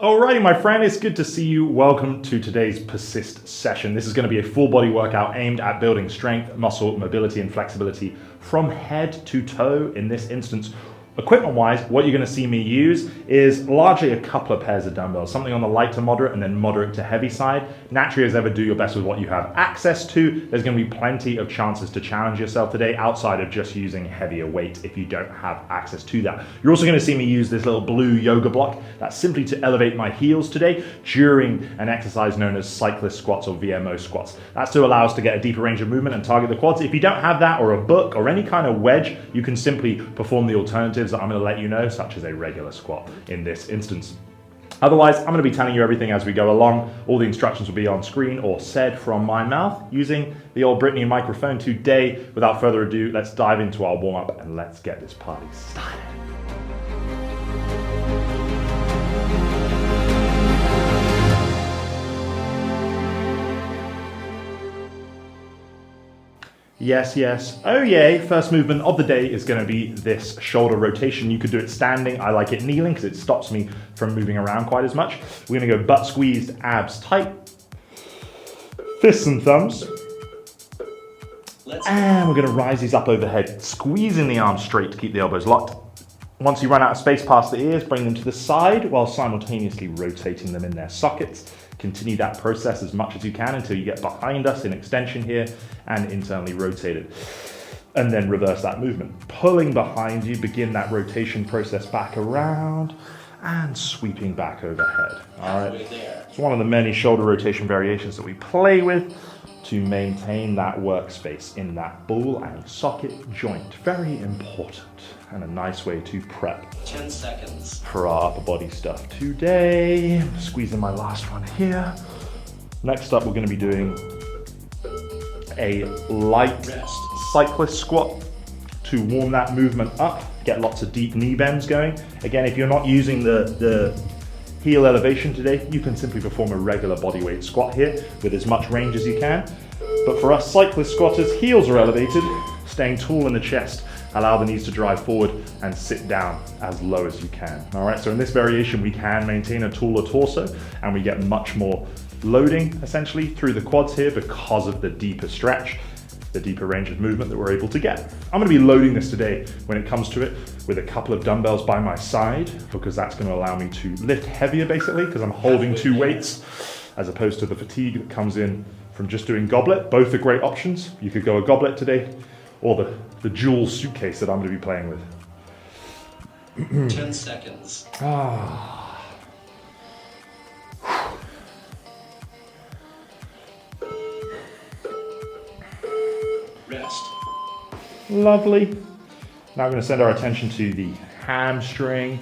Alrighty, my friend, it's good to see you. Welcome to today's Persist session. This is going to be a full body workout aimed at building strength, muscle, mobility, and flexibility from head to toe. In this instance, equipment-wise, what you're going to see me use is largely a couple of pairs of dumbbells, something on the light to moderate and then moderate to heavy side. Naturally, as ever, do your best with what you have access to. There's going to be plenty of chances to challenge yourself today outside of just using heavier weight if you don't have access to that. You're also going to see me use this little blue yoga block. That's simply to elevate my heels today during an exercise known as Cyclist Squats or VMO squats. That's to allow us to get a deeper range of movement and target the quads. If you don't have that or a book or any kind of wedge, you can simply perform the alternatives that I'm going to let you know, such as a regular squat in this instance. Otherwise, I'm going to be telling you everything as we go along. All the instructions will be on screen or said from my mouth using the old Brittany microphone today. Without further ado, let's dive into our warm-up and let's get this party started. Yes, yes. Oh yay. First movement of the day is going to be this shoulder rotation. You could do it standing. I like it kneeling because it stops me from moving around quite as much. We're going to go butt squeezed, abs tight, fists and thumbs. And we're going to rise these up overhead, squeezing the arms straight to keep the elbows locked. Once you run out of space past the ears, bring them to the side while simultaneously rotating them in their sockets. Continue that process as much as you can until you get behind us in extension here and internally rotated. And then reverse that movement. Pulling behind you, begin that rotation process back around and sweeping back overhead. All right. It's one of the many shoulder rotation variations that we play with to maintain that workspace in that ball and socket joint. Very important and a nice way to prep 10 seconds for our upper body stuff today. Squeezing my last one here. Next up, we're going to be doing a light cyclist squat to warm that movement up, get lots of deep knee bends going. Again, if you're not using the heel elevation today, you can simply perform a regular bodyweight squat here with as much range as you can. But for us cyclist squatters, heels are elevated, staying tall in the chest. Allow the knees to drive forward and sit down as low as you can. All right, so in this variation, we can maintain a taller torso and we get much more loading essentially through the quads here because of the deeper stretch, the deeper range of movement that we're able to get. I'm gonna be loading this today when it comes to it with a couple of dumbbells by my side because that's gonna allow me to lift heavier basically because I'm holding two weights as opposed to the fatigue that comes in from just doing Goblet. Both are great options. You could go a Goblet today or the dual Suitcase that I'm going to be playing with. 10 seconds. Rest. Lovely. Now we're going to send our attention to the hamstring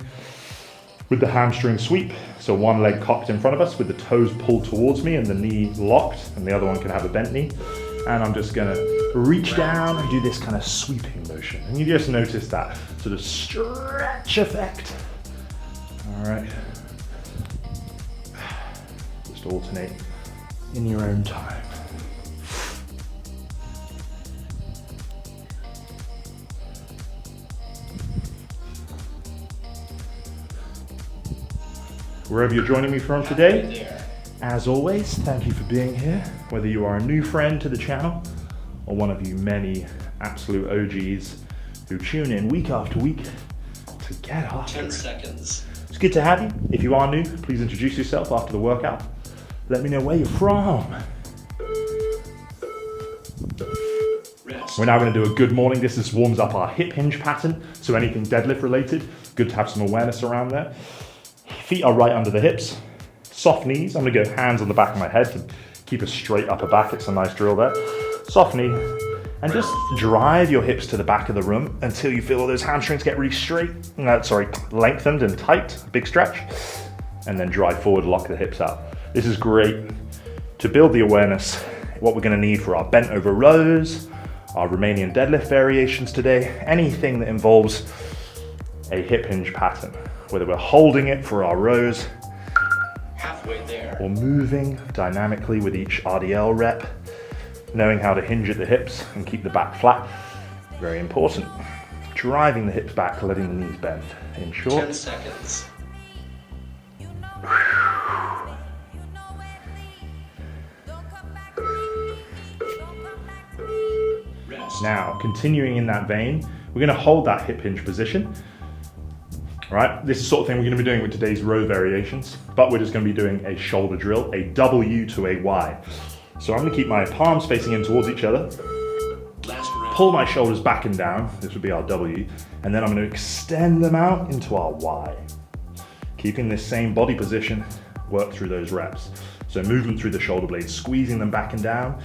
with the hamstring sweep. So one leg cocked in front of us with the toes pulled towards me and the knee locked, and the other one can have a bent knee. And I'm just going to reach down and do this kind of sweeping motion. And you just notice that sort of stretch effect. All right. Just alternate in your own time. Wherever you're joining me from today, as always, thank you for being here. Whether you are a new friend to the channel or one of you many absolute OGs who tune in week after week to get after 10 seconds. It's good to have you. If you are new, please introduce yourself after the workout. Let me know where you're from. Rest. We're now going to do a good morning. This warms up our hip hinge pattern, so anything deadlift related, good to have some awareness around there. Feet are right under the hips. Soft knees. I'm going to go hands on the back of my head to keep a straight upper back. It's a nice drill there. Soft knee. And just drive your hips to the back of the room until you feel all those hamstrings get really straight. Lengthened and tight. Big stretch. And then drive forward, lock the hips out. This is great to build the awareness. What we're going to need for our bent over rows, our Romanian deadlift variations today, anything that involves a hip hinge pattern. Whether we're holding it for our rows, Halfway there. or moving dynamically with each RDL rep, knowing how to hinge at the hips and keep the back flat, very important. Driving the hips back, letting the knees bend. In short. 10 seconds. Now, continuing in that vein, we're gonna hold that hip hinge position. All right, this is the sort of thing we're gonna be doing with today's row variations, but we're just gonna be doing a shoulder drill, a W to a Y. So I'm gonna keep my palms facing in towards each other, pull my shoulders back and down, this would be our W, and then I'm gonna extend them out into our Y. Keeping this same body position, work through those reps. So movement through the shoulder blades, squeezing them back and down,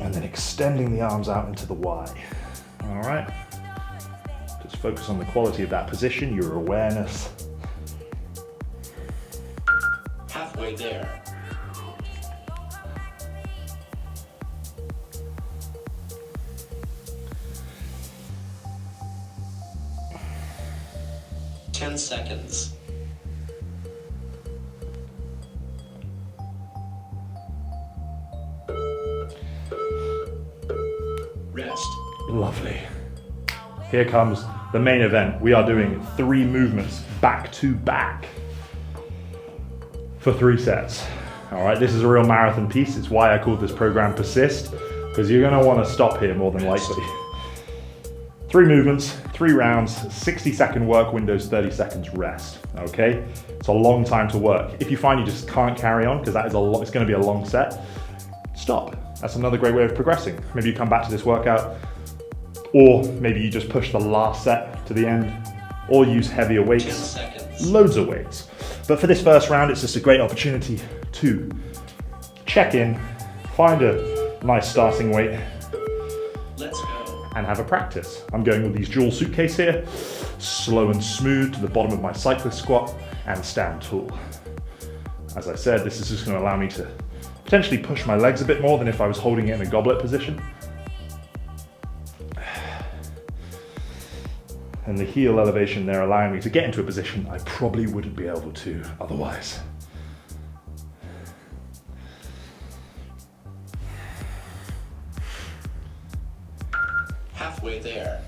and then extending the arms out into the Y. All right, just focus on the quality of that position, your awareness. Halfway there. Ten seconds. Rest. Lovely. Here comes the main event. We are doing 3 movements back to back for 3 sets. All right, this is a real marathon piece. It's why I called this program Persist, because you're gonna wanna stop here more than likely. 3 movements, 3 rounds, 60-second work windows, 30 seconds rest, okay? It's a long time to work. If you find you just can't carry on, because it's gonna be a long set, stop. That's another great way of progressing. Maybe you come back to this workout, or maybe you just push the last set to the end, or use heavier 10 weights, seconds. loads of weights. But for this first round, it's just a great opportunity to check in, find a nice starting weight, Let's go. and have a practice. I'm going with these dual suitcase here, slow and smooth to the bottom of my cyclist squat, and stand tall. As I said, this is just gonna allow me to potentially push my legs a bit more than if I was holding it in a goblet position. And the heel elevation there allowing me to get into a position I probably wouldn't be able to otherwise. Halfway there.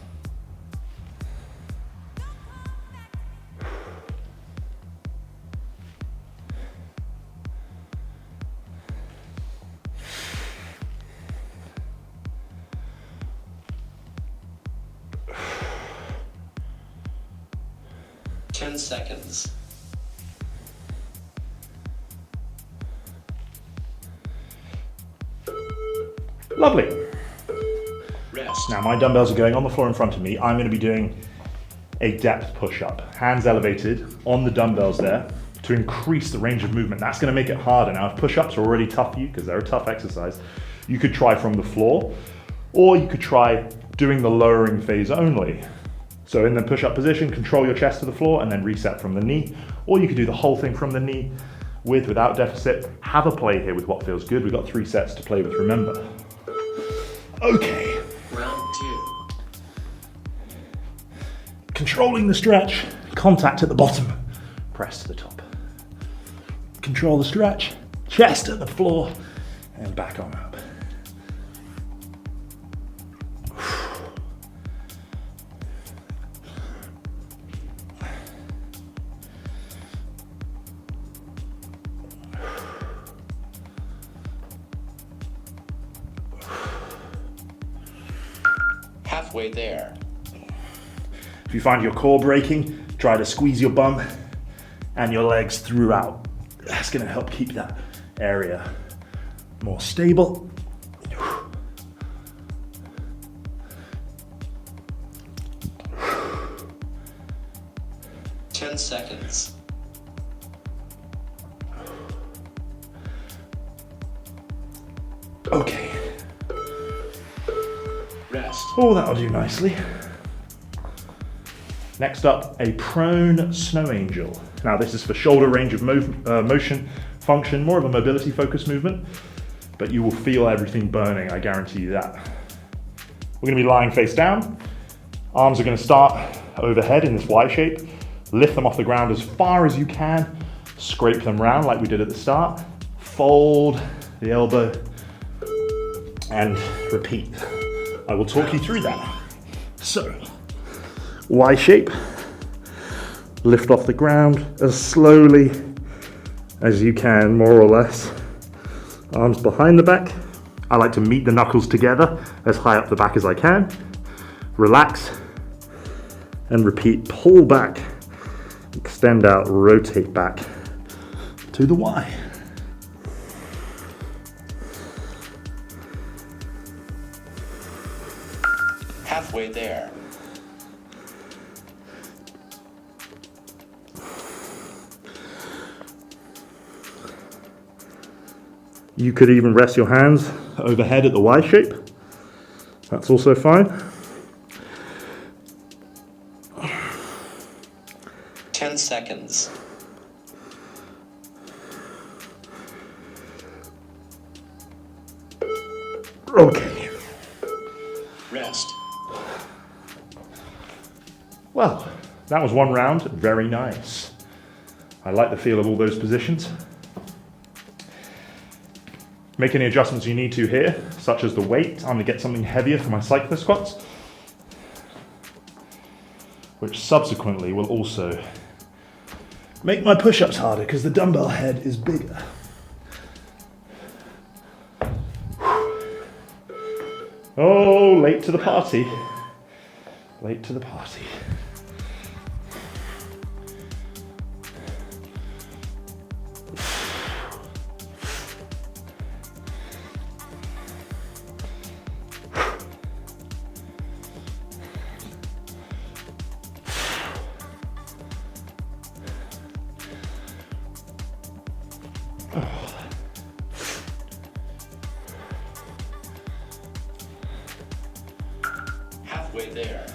Ten seconds. Lovely. Rest. Now my dumbbells are going on the floor in front of me. I'm going to be doing a depth push-up, hands elevated on the dumbbells there to increase the range of movement. That's going to make it harder. Now if push-ups are already tough for you, because they're a tough exercise, you could try from the floor, or you could try doing the lowering phase only. So in the push-up position, control your chest to the floor and then reset from the knee, or you could do the whole thing from the knee without deficit. Have a play here with what feels good. We've got 3 sets to play with, remember. Okay. Round 2. Controlling the stretch, contact at the bottom, press to the top. Control the stretch, chest at the floor, and back on up. Halfway there. If you find your core breaking, try to squeeze your bum and your legs throughout. That's going to help keep that area more stable. 10 seconds. Okay. Rest. Oh, that'll do nicely. Next up, a prone snow angel. Now this is for shoulder range of motion function, more of a mobility focused movement, but you will feel everything burning, I guarantee you that. We're gonna be lying face down. Arms are gonna start overhead in this Y shape. Lift them off the ground as far as you can. Scrape them round like we did at the start. Fold the elbow and repeat. I will talk you through that. So, Y shape, lift off the ground as slowly as you can, more or less. Arms behind the back, I like to meet the knuckles together as high up the back as I can. Relax and repeat. Pull back, extend out, rotate back to the Y. Halfway there. You could even rest your hands overhead at the Y shape. That's also fine. 10 seconds. Okay. Rest. Well, that was one round. Very nice. I like the feel of all those positions. Make any adjustments you need to here, such as the weight. I'm going to get something heavier for my cyclist squats, which subsequently will also make my push-ups harder because the dumbbell head is bigger. Oh, late to the party. Late to the party. Halfway there.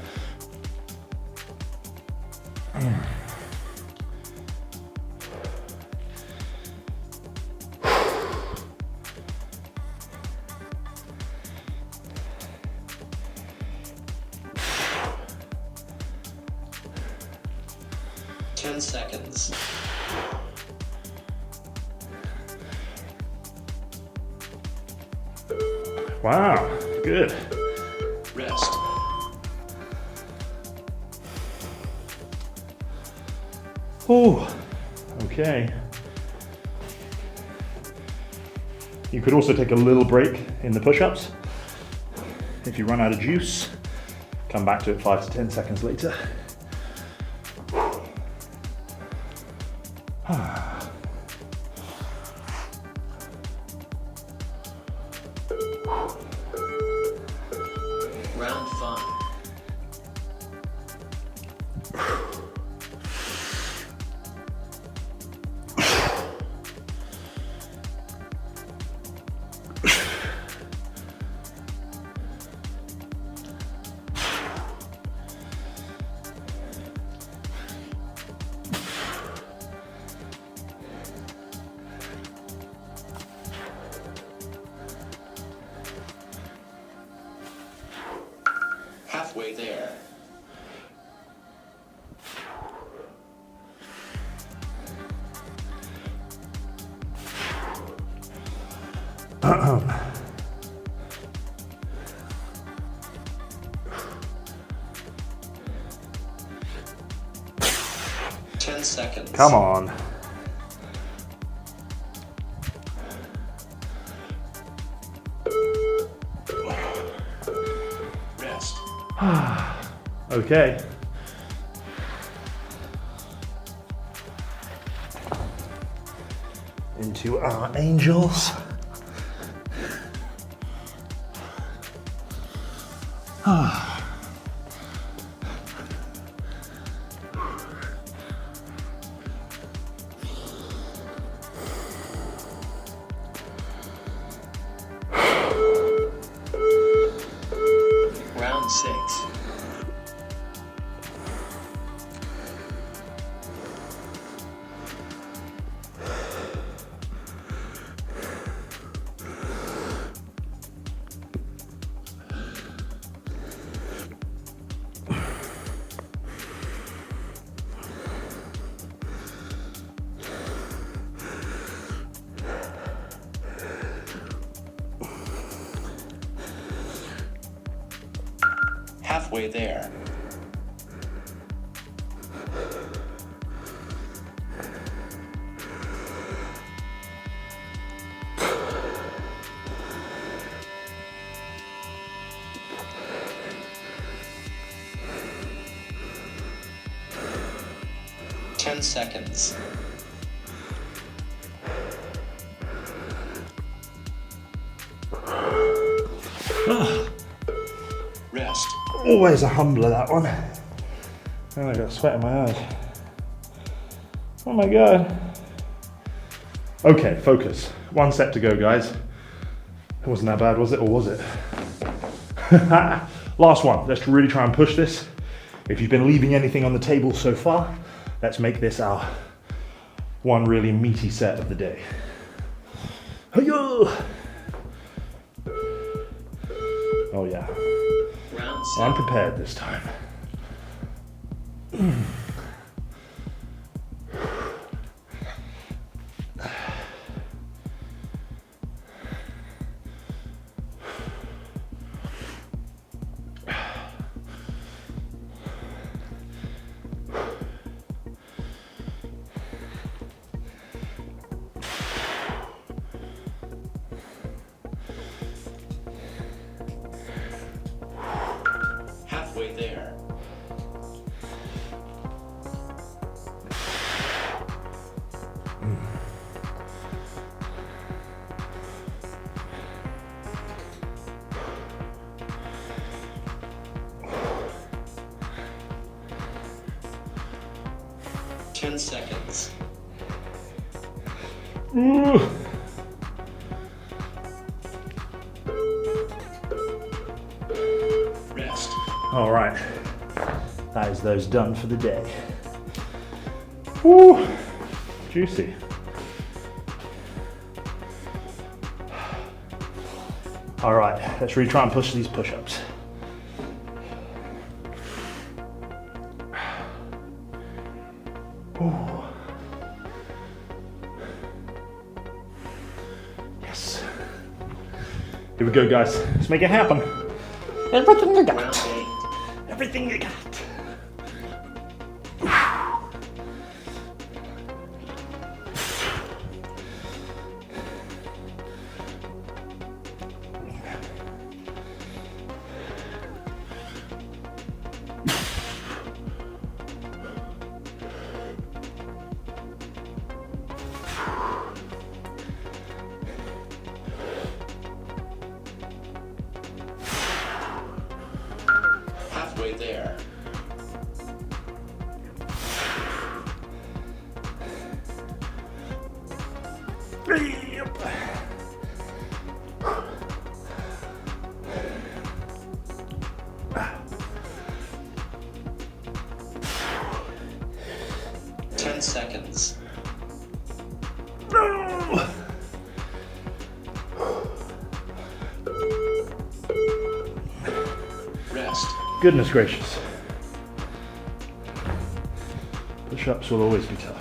Ten seconds. Wow, good. Rest. Oh, okay. You could also take a little break in the push-ups. If you run out of juice, come back to it 5 to 10 seconds later. Round 5. Halfway there. Ten seconds. Come on. Rest. Okay. Into our angels. Round 6. Halfway there. 10 seconds. Rest. Always a humbler, that one. And I got sweat in my eyes. Oh my God. Okay, focus. 1 set to go, guys. It wasn't that bad, was it? Or was it? Last one. Let's really try and push this. If you've been leaving anything on the table so far, let's make this our one really meaty set of the day. Hi-yo! Oh yeah. Round I'm 7. prepared this time. Halfway there. Ten seconds. Ooh. Rest. All right, that is those done for the day. Woo, juicy. All right, let's really try and push these push-ups. Ooh. Yes. Here we go, guys. Let's make it happen. Everything you got. Round 8. Everything you got. Halfway there. Yep. Ten seconds. No. Rest. Goodness gracious. Push-ups will always be tough.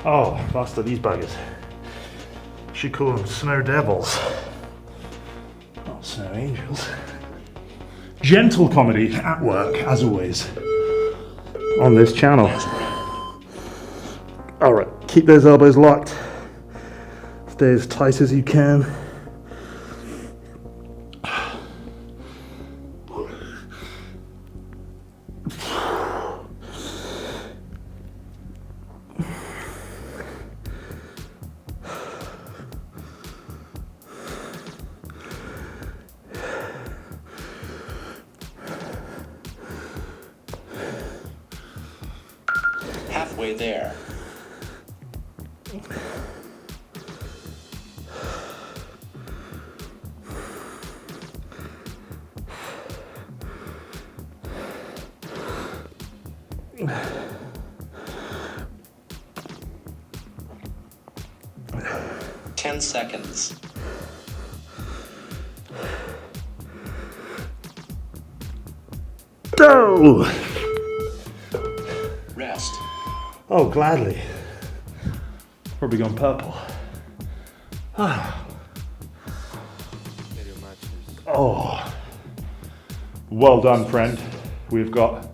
Oh, faster these buggers. Should call them snow devils. Not snow angels. Gentle comedy at work, as always, on this channel. Last round. Alright, keep those elbows locked. Stay as tight as you can. Halfway there. Ten seconds. Go! Rest. Oh, gladly. Probably gone purple. Oh. Well done, friend. We've got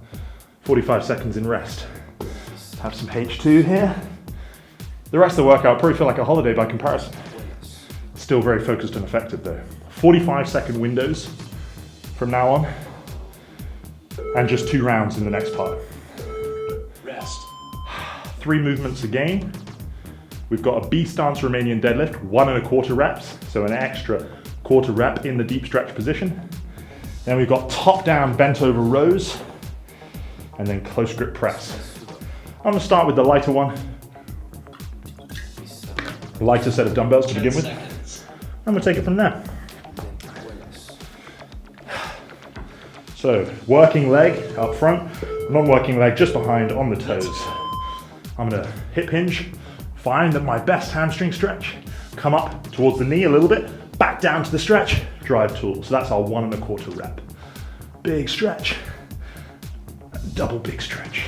45 seconds in rest. Have some H2 here. The rest of the workout probably feel like a holiday by comparison. Still very focused and effective though. 45-second windows from now on, and just 2 rounds in the next part. Rest. 3 movements again. We've got a B stance Romanian deadlift, 1 1/4 reps, so an extra quarter rep in the deep stretch position. Then we've got top down bent over rows, and then close grip press. I'm gonna start with the lighter one. Lighter set of dumbbells to 10 begin with. seconds. I'm gonna take it from there. So, working leg up front, non-working leg just behind on the toes. I'm gonna hip hinge, find that my best hamstring stretch, come up towards the knee a little bit, back down to the stretch, drive tool. So that's our 1 1/4 rep. Big stretch, double big stretch.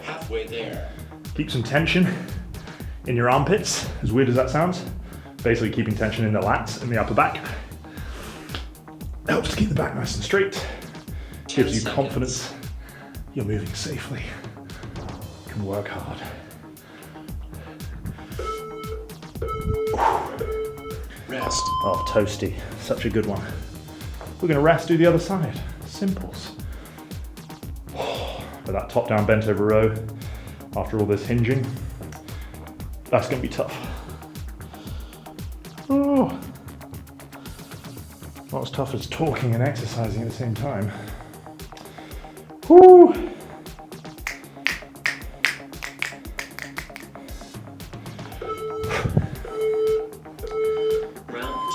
Halfway there. Keep some tension in your armpits, as weird as that sounds. Basically keeping tension in the lats and the upper back. Helps to keep the back nice and straight. 10 Gives you seconds. confidence. You're moving safely. You can work hard. Rest. Oh, toasty. Such a good one. We're gonna rest, do the other side. Simples. With that top down bent over row, after all this hinging, that's gonna be tough. Oh. Not as tough as talking and exercising at the same time. Woo. Round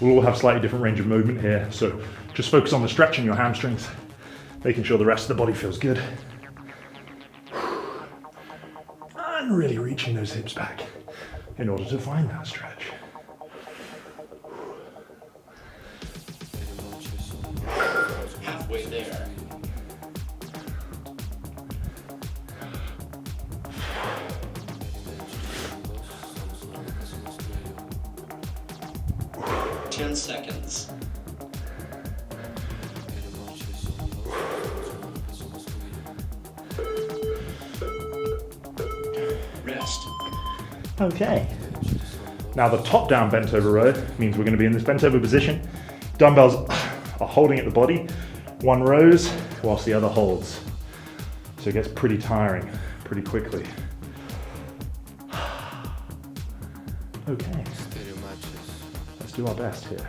2. We'll all have slightly different range of movement here, so just focus on the stretch in your hamstrings, making sure the rest of the body feels good. And really reaching those hips back in order to find that stretch. Halfway there. Ten seconds. Rest. Okay. Now the top down bent over row means we're going to be in this bent over position. Dumbbells are holding at the body. One rows whilst the other holds. So it gets pretty tiring pretty quickly. Okay. Let's do our best here.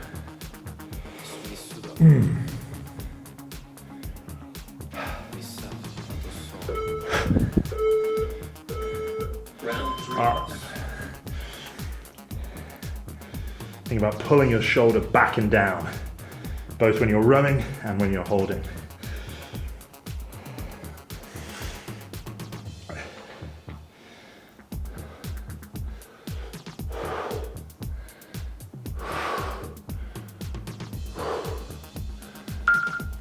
Round 3. Alright. Think about pulling your shoulder back and down, both when you're running and when you're holding.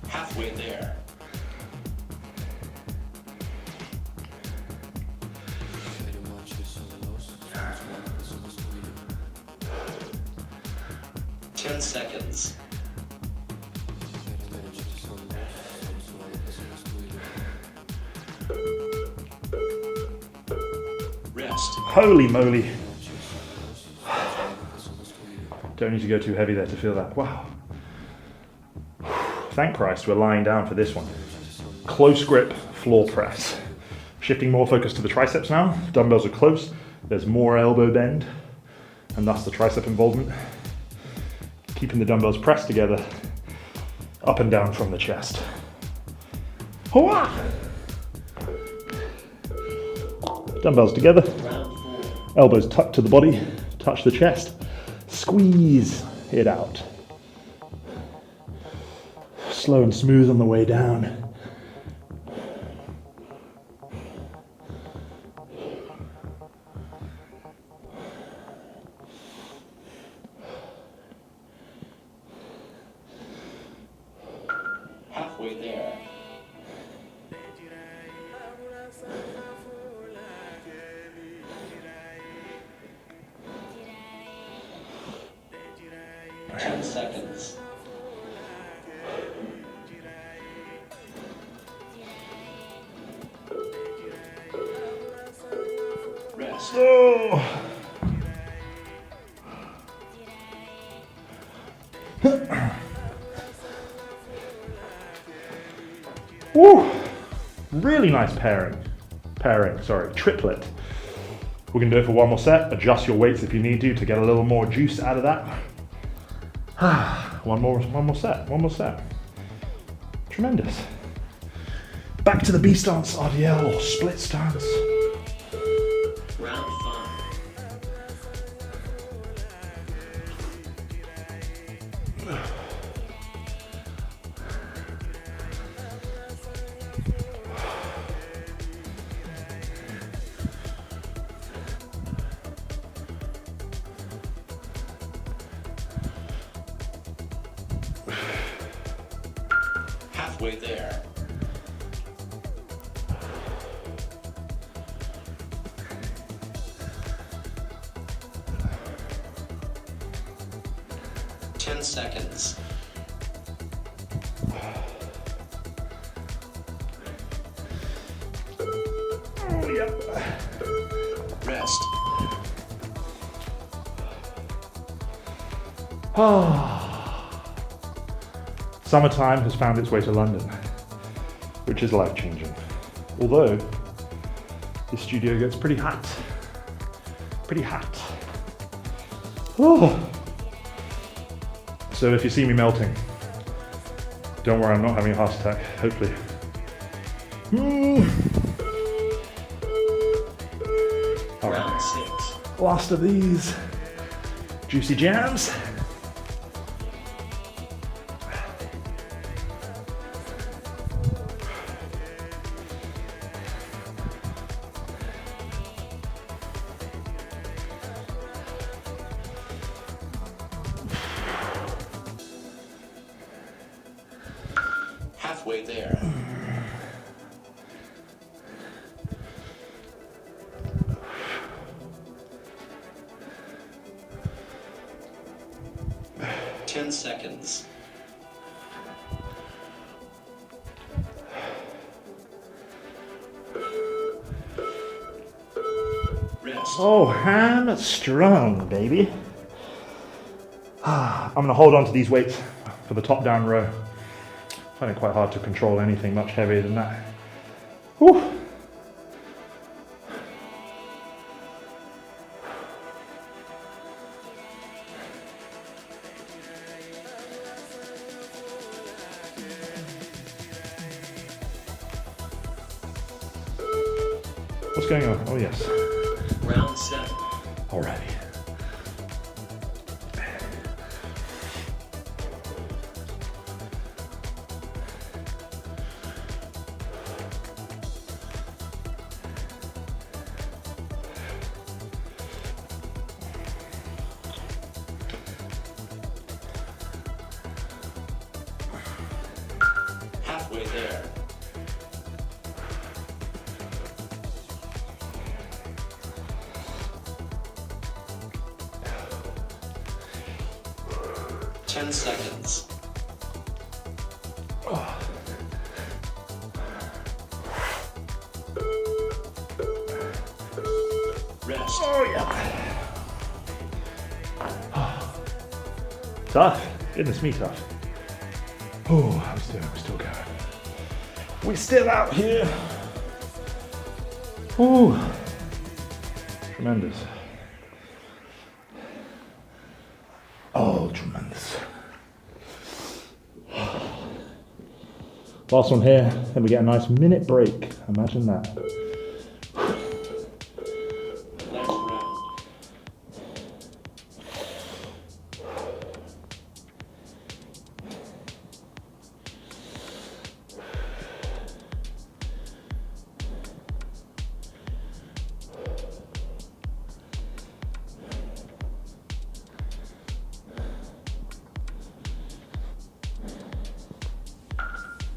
Halfway there. Ten seconds. Rest. Holy moly. Don't need to go too heavy there to feel that. Wow. Thank Christ we're lying down for this one. Close grip floor press. Shifting more focus to the triceps now. Dumbbells are close. There's more elbow bend, and thus the tricep involvement. Keeping the dumbbells pressed together, up and down from the chest. Hoo-ah! Dumbbells together, Round 4. elbows tucked to the body, touch the chest, squeeze it out. Slow and smooth on the way down. Halfway there. Ten seconds. Rest. Oh. Woo. Really nice triplet. We're gonna do it for one more set. Adjust your weights if you need to get a little more juice out of that. One more set. Tremendous. Back to the B stance, RDL, or split stance. Round 5. Halfway there. Seconds. Oh, yep. Rest. Summertime has found its way to London, which is life-changing. Although, the studio gets pretty hot. Oh. So if you see me melting, don't worry, I'm not having a heart attack, hopefully. All right. Round 6. Last of these juicy jams. Halfway there. Seconds. Rest. Oh, hamstrung, baby. I'm gonna hold on to these weights for the top down row. I find it quite hard to control anything much heavier than that. Whew. What's going on? Oh yes. Round 7. Alrighty. Halfway there. Seconds. Rest. Oh yeah. Tough. Goodness me, tough. Oh, we're still going. We're still out here. Oh, tremendous. Oh, tremendous. Last one here, then we get a nice minute break. Imagine that. Next round.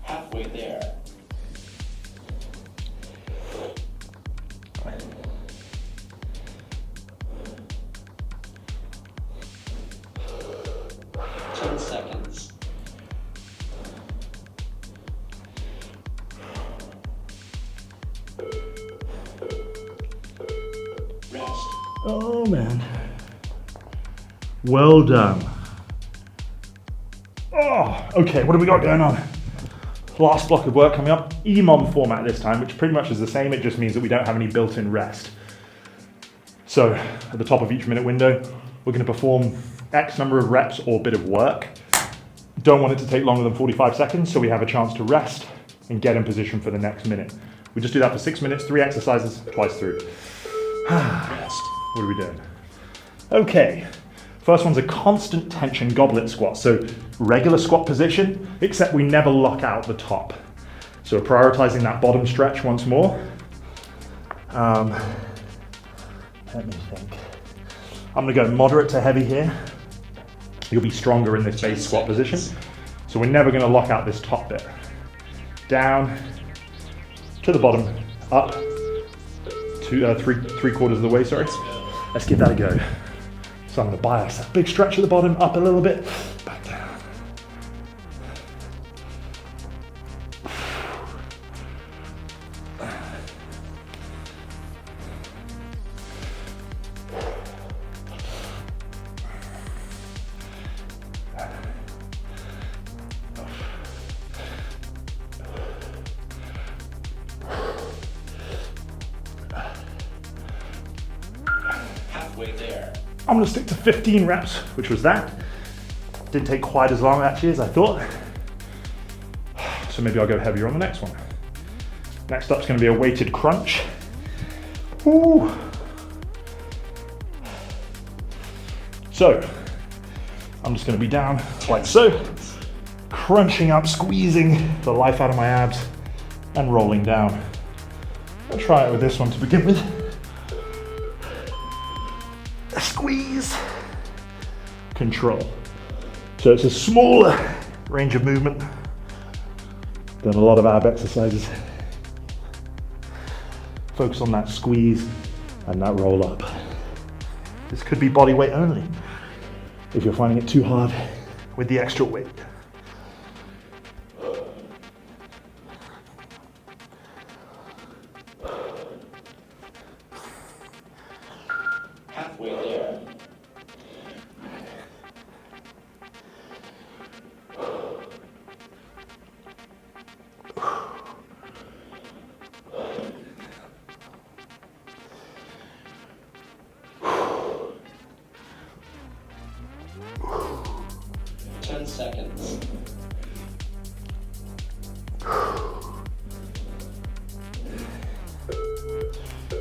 Halfway there. Seconds. Rest. Oh man. Well done. Oh, okay, what have we got going on? Last block of work coming up. EMOM format this time, which pretty much is the same. It just means that we don't have any built-in rest. So at the top of each minute window, we're going to perform X number of reps or bit of work. Don't want it to take longer than 45 seconds, so we have a chance to rest and get in position for the next minute. We just do that for 6 minutes, 3 exercises, twice through. Rest. What are we doing? Okay, first one's a constant tension goblet squat. So regular squat position, except we never lock out the top. So we're prioritizing that bottom stretch once more. Let me think. I'm gonna go moderate to heavy here. You'll be stronger in this base squat position. So we're never gonna lock out this top bit. Down, to the bottom, up, to three quarters of the way, sorry. Let's give that a go. So I'm gonna bias that big stretch at the bottom, up a little bit, back down. Halfway there. I'm gonna stick to 15 reps, which was that. Didn't take quite as long actually as I thought. So maybe I'll go heavier on the next one. Next up's gonna be a weighted crunch. Ooh. So, I'm just gonna be down like so, crunching up, squeezing the life out of my abs and rolling down. I'll try it with this one to begin with. Squeeze, control. So it's a smaller range of movement than a lot of ab exercises. Focus on that squeeze and that roll up. This could be body weight only if you're finding it too hard with the extra weight. Halfway there. Seconds.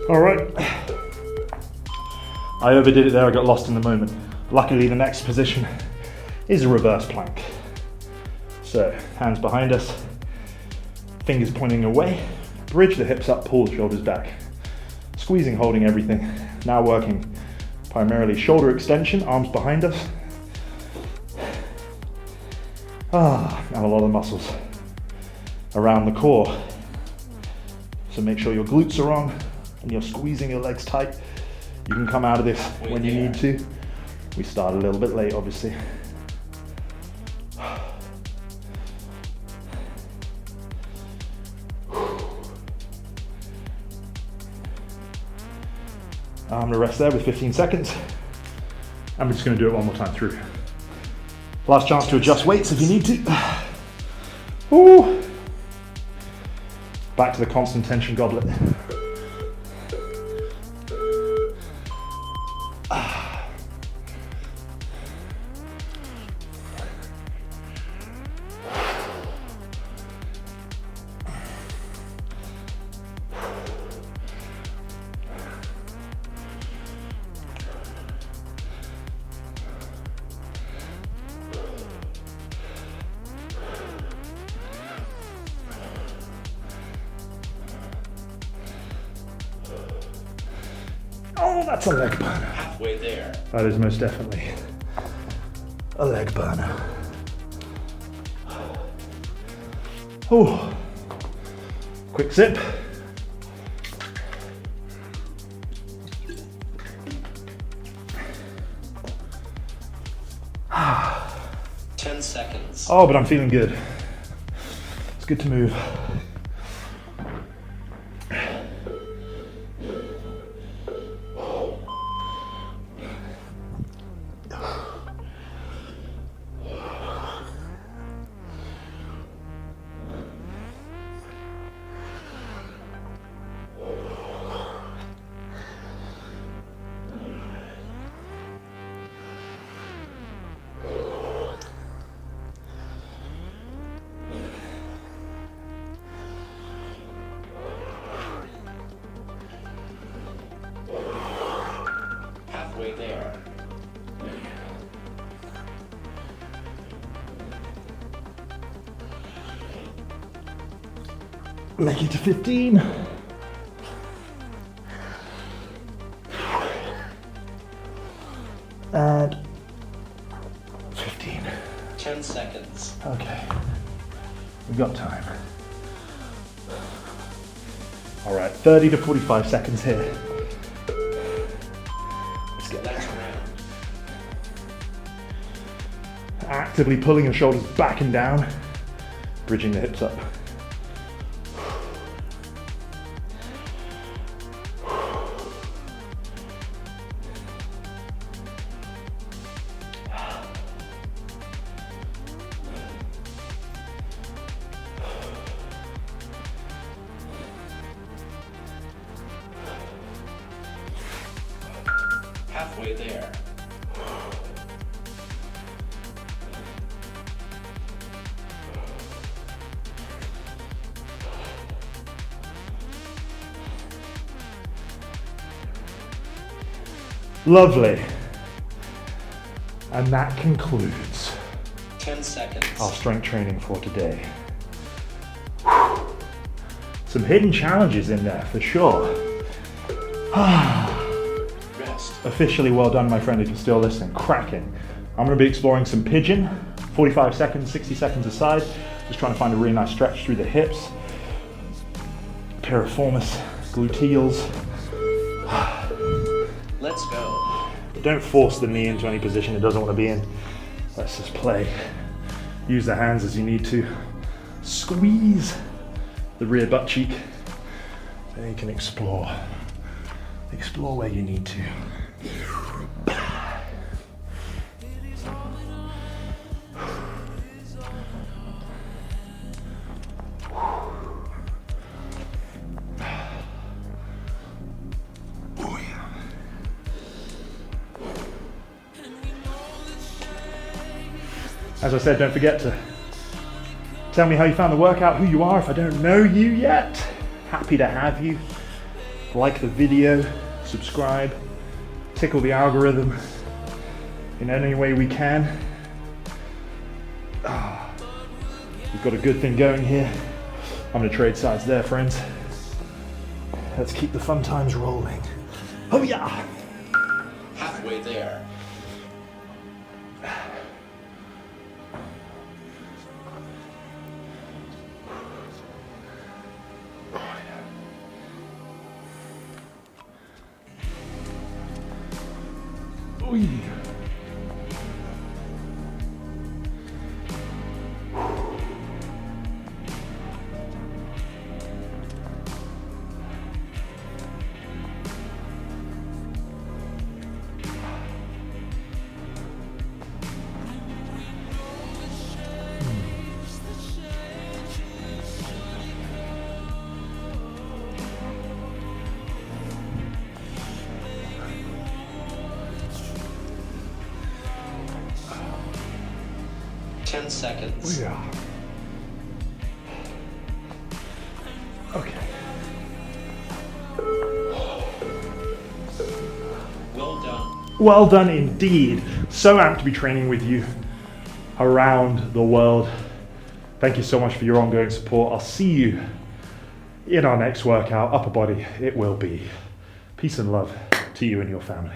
All right. I overdid it there, I got lost in the moment. Luckily, the next position is a reverse plank. So, hands behind us, fingers pointing away, bridge the hips up, pull the shoulders back. Squeezing, holding everything. Now working primarily shoulder extension, arms behind us. And a lot of muscles around the core. So make sure your glutes are on and you're squeezing your legs tight. You can come out of this when you need to. We start a little bit late, obviously. I'm gonna rest there with 15 seconds. And we're just gonna do it one more time through. Last chance to adjust weights if you need to. Ooh. Back to the constant tension goblet. Oh, that's a leg burner. Halfway there. That is most definitely a leg burner. Oh, quick sip. Seconds. Oh, but I'm feeling good. It's good to move. Make it to 15. And 15. 10 seconds. Okay, we've got time. All right, 30 to 45 seconds here. Let's get Next there. round. Actively pulling your shoulders back and down, bridging the hips up. Halfway there. Lovely. And that concludes 10 seconds. our strength training for today. Some hidden challenges in there for sure. Rest. Officially well done, my friend, if you're still listening. Cracking. I'm going to be exploring some pigeon, 45 seconds, 60 seconds aside. Just trying to find a really nice stretch through the hips, piriformis, gluteals. Let's go. But don't force the knee into any position it doesn't want to be in. Let's just play. Use the hands as you need to. Squeeze the rear butt cheek. Then you can explore. Explore where you need to. As I said, don't forget to tell me how you found the workout, who you are if I don't know you yet. Happy to have you. Like the video, subscribe, tickle the algorithm in any way we can. We've got a good thing going here. I'm gonna trade sides there, friends. Let's keep the fun times rolling. Oh yeah! Halfway there. Oy. Ten seconds. Yeah. Okay. Well done. Well done indeed. So amped to be training with you around the world. Thank you so much for your ongoing support. I'll see you in our next workout. Upper body, it will be. Peace and love to you and your family.